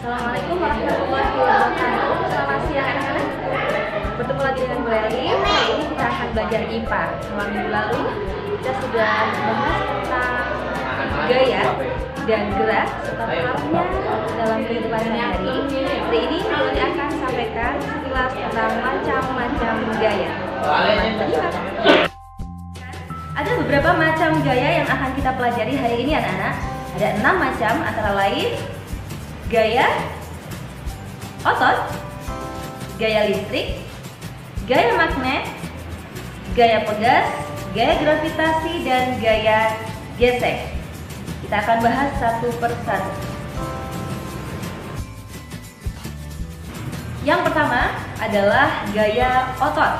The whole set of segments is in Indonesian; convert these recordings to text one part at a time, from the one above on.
Assalamualaikum warahmatullahi wabarakatuh. Selamat siang anak-anak. Bertemu lagi dengan Bu Leri. Hari ini kita akan belajar IPA. Minggu lalu kita sudah membahas tentang gaya dan gerak serta pengaruhnya dalam kehidupan sehari. Hari ini Leri akan sampaikan sekilas tentang macam-macam gaya. Ada beberapa macam gaya yang akan kita pelajari hari ini anak-anak. Ada 6 macam, antara lain gaya otot, gaya listrik, gaya magnet, gaya pegas, gaya gravitasi, dan gaya gesek. Kita akan bahas satu per satu. Yang pertama adalah gaya otot.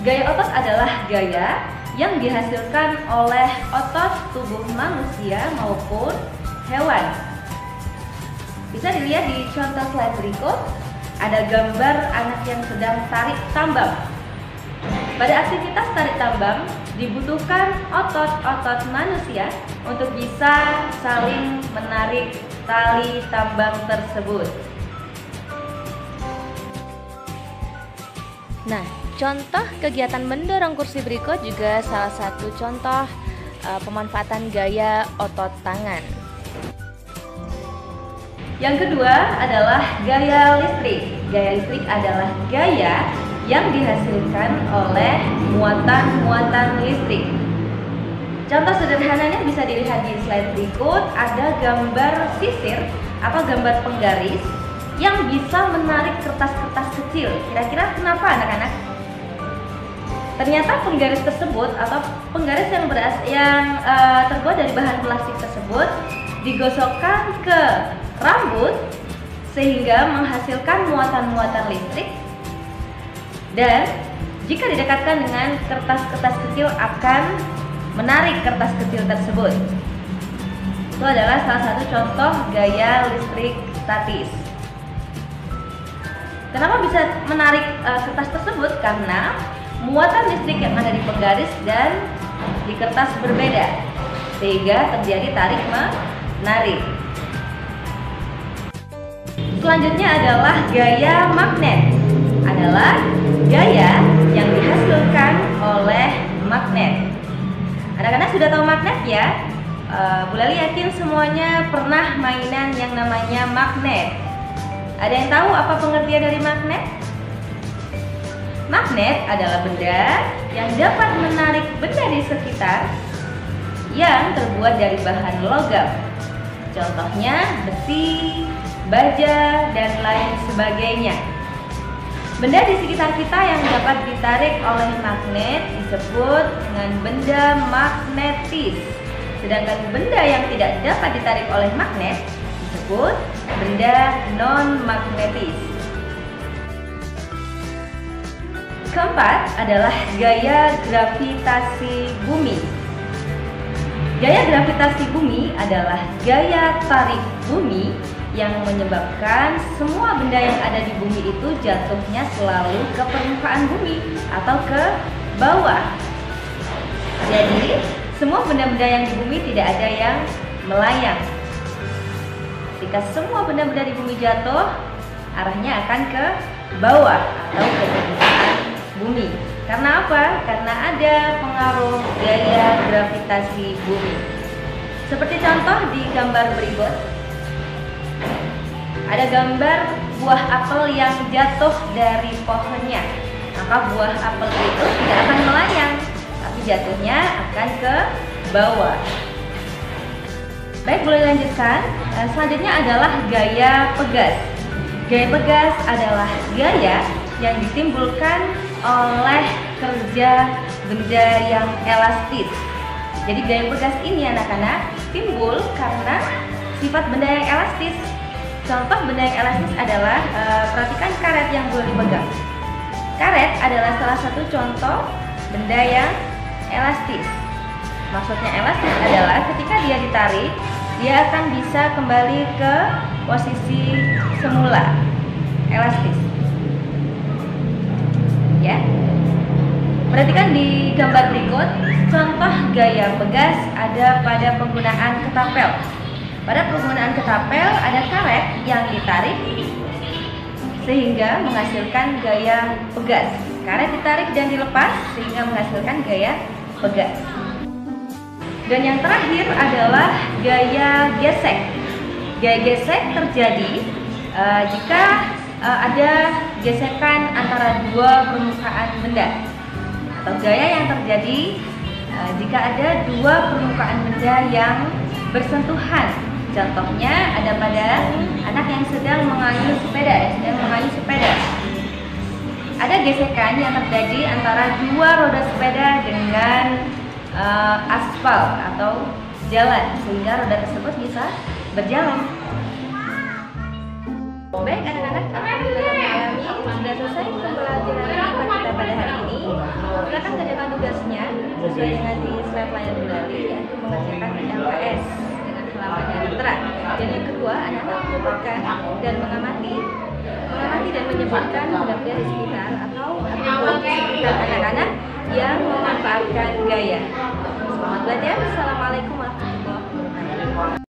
Gaya otot adalah gaya yang dihasilkan oleh otot tubuh manusia maupun hewan. Bisa dilihat di contoh slide berikut, ada gambar anak yang sedang tarik tambang. Pada aktivitas tarik tambang dibutuhkan otot-otot manusia untuk bisa saling menarik tali tambang tersebut. Nah, contoh kegiatan mendorong kursi berikut juga salah satu contoh pemanfaatan gaya otot tangan. Yang kedua adalah gaya listrik. Gaya listrik adalah gaya yang dihasilkan oleh muatan-muatan listrik. Contoh sederhananya bisa dilihat di slide berikut, ada gambar sisir atau gambar penggaris yang bisa menarik kertas-kertas kecil. Kira-kira kenapa anak-anak? Ternyata penggaris tersebut atau penggaris yang terbuat dari bahan plastik tersebut digosokkan ke rambut sehingga menghasilkan muatan-muatan listrik, dan jika didekatkan dengan kertas-kertas kecil akan menarik kertas kecil tersebut. Itu adalah salah satu contoh gaya listrik statis. Kenapa bisa menarik kertas tersebut? Karena muatan listrik yang ada di penggaris dan di kertas berbeda, sehingga terjadi tarik menarik. Selanjutnya adalah gaya magnet. Adalah gaya yang dihasilkan oleh magnet. Anak-anak sudah tahu magnet ya? Bu Leli yakin semuanya pernah mainan yang namanya magnet. Ada yang tahu apa pengertian dari magnet? Magnet adalah benda yang dapat menarik benda di sekitar yang terbuat dari bahan logam. Contohnya besi, baja, dan lain sebagainya. Benda di sekitar kita yang dapat ditarik oleh magnet disebut dengan benda magnetis. Sedangkan benda yang tidak dapat ditarik oleh magnet disebut benda non-magnetis. Keempat adalah gaya gravitasi bumi. Gaya gravitasi bumi adalah gaya tarik bumi yang menyebabkan semua benda yang ada di bumi itu jatuhnya selalu ke permukaan bumi atau ke bawah. Jadi, semua benda-benda yang di bumi tidak ada yang melayang. Jika semua benda-benda di bumi jatuh, arahnya akan ke bawah atau ke permukaan bumi. Karena apa? Karena ada pengaruh gaya gravitasi bumi. Seperti contoh di gambar berikut, ada gambar buah apel yang jatuh dari pohonnya. Maka buah apel itu tidak akan melayang, tapi jatuhnya akan ke bawah. Baik, boleh lanjutkan. Selanjutnya adalah gaya pegas. Gaya pegas adalah gaya yang ditimbulkan oleh kerja benda yang elastis. Jadi gaya pegas ini anak-anak timbul karena sifat benda yang elastis. Contoh benda yang elastis adalah perhatikan karet yang boleh dipegang. Karet adalah salah satu contoh benda yang elastis. Maksudnya elastis adalah ketika dia ditarik, dia akan bisa kembali ke posisi semula. Elastis. Ya. Perhatikan di gambar berikut, contoh gaya pegas ada pada penggunaan ketapel. Pada penggunaan ketapel rapel, ada karet yang ditarik sehingga menghasilkan gaya pegas. Karet ditarik dan dilepas sehingga menghasilkan gaya pegas. Dan yang terakhir adalah gaya gesek. Gaya gesek terjadi jika ada gesekan antara dua permukaan benda, atau gaya yang terjadi jika ada dua permukaan benda yang bersentuhan. Contohnya ada pada anak yang sedang mengayuh sepeda, ada gesekan yang terjadi antara dua roda sepeda dengan aspal atau jalan, sehingga roda tersebut bisa berjalan. Baik anak-anak, sudah selesai pembelajaran kita pada hari ini. Silakan kerjakan tugasnya sesuai dengan di slide layar berlari, yaitu mengerjakan LKS dengan halaman yang terang. Dan yang kedua, anak-anak melupakan dan mengamati dan menyebutkan benda-benda di sekitar atau di sekitar anak-anak yang memanfaatkan gaya. Selamat belajar. Assalamualaikum warahmatullahi wabarakatuh.